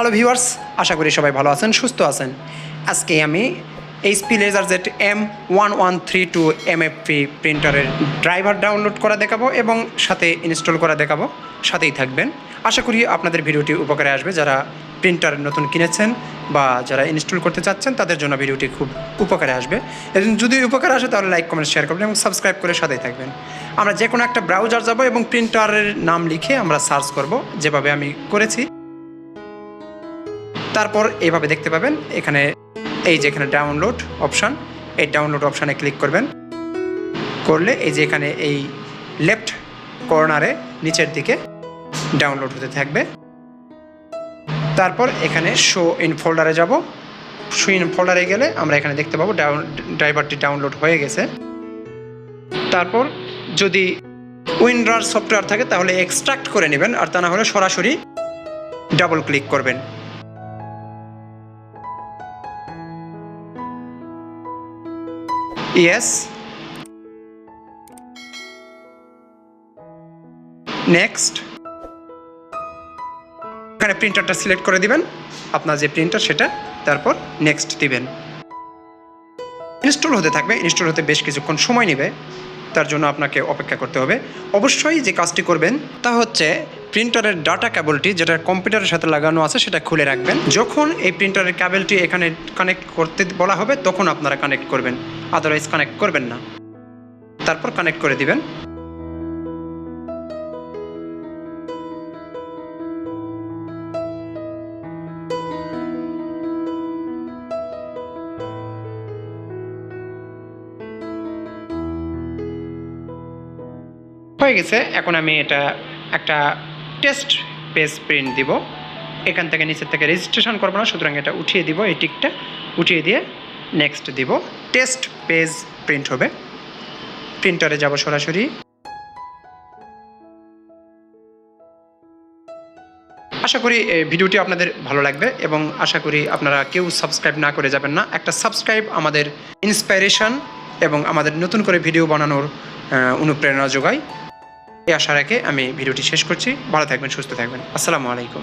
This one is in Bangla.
হ্যালো ভিউয়ার্স, আশা করি সবাই ভালো আছেন, সুস্থ আছেন। আজকে আমি HP LaserJet M1132 MFP প্রিন্টারের ড্রাইভার ডাউনলোড করা দেখাবো এবং সাথে ইনস্টল করা দেখাবো। সাথেই থাকবেন। আশা করি আপনাদের ভিডিওটি উপকারে আসবে। যারা প্রিন্টার নতুন কিনেছেন বা যারা ইনস্টল করতে চাচ্ছেন তাদের জন্য ভিডিওটি খুব উপকারে আসবে। যদি উপকারে আসে তাহলে লাইক, কমেন্ট, শেয়ার করবেন এবং সাবস্ক্রাইব করে সাথেই থাকবেন। আমরা যে কোনো একটা ব্রাউজার যাব এবং প্রিন্টারের নাম লিখে আমরা সার্চ করব, যেভাবে আমি করেছি। তারপর এইভাবে দেখতে পাবেন এখানে যেখানে ডাউনলোড অপশান, এই ডাউনলোড অপশানে ক্লিক করবেন। করলে এই যে এখানে এই লেফট কর্নারে নিচের দিকে ডাউনলোড হতে থাকবে। তারপর এখানে শো ইন ফোল্ডারে যাব। শো ইন ফোল্ডারে গেলে আমরা এখানে দেখতে পাবো ড্রাইভারটি ডাউনলোড হয়ে গেছে। তারপর যদি উইন্ডার সফটওয়্যার থাকে তাহলে এক্সট্রাক্ট করে নেবেন, আর তা না হলে সরাসরি ডাবল ক্লিক করবেন। Yes, next. এখানে প্রিন্টারটা সিলেক্ট করে দিবেন, আপনার যে প্রিন্টার সেটা। তারপর নেক্সট দিবেন। ইনস্টল হতে থাকবে। ইনস্টল হতে বেশ কিছুক্ষণ সময় নেবে, তার জন্য আপনাকে অপেক্ষা করতে হবে। অবশ্যই যে কাজটি করবেন তা হচ্ছে প্রিন্টারের ডাটা কেবলটি যেটা কম্পিউটারের সাথে লাগানো আছে সেটা খুলে রাখবেন। যখন এই প্রিন্টারের কেবলটি এখানে কানেক্ট করতে বলা হবে তখন আপনারা কানেক্ট করবেন, আদারওয়াইজ কানেক্ট করবেন না। তারপর কানেক্ট করে দিবেন। হয়ে গেছে। এখন আমি এটা একটা টেস্ট পেজ প্রিন্ট দিব। এখান থেকে নিচের থেকে রেজিস্ট্রেশন করবো না, সুতরাং এটা উঠিয়ে দিব। এই টিকটা উঠিয়ে দিয়ে নেক্সট দিব। টেস্ট পেজ প্রিন্ট হবে। প্রিন্টারে যাব সরাসরি। আশা করি ভিডিওটি আপনাদের ভালো লাগবে এবং আশা করি আপনারা কেউ সাবস্ক্রাইব না করে যাবেন না। একটা সাবস্ক্রাইব আমাদের ইন্সপাইরেশন এবং আমাদের নতুন করে ভিডিও বানানোর অনুপ্রেরণা যোগায়। এই আশা রেখে আমি ভিডিওটি শেষ করছি। ভালো থাকবেন, সুস্থ থাকবেন। আসসালামু আলাইকুম।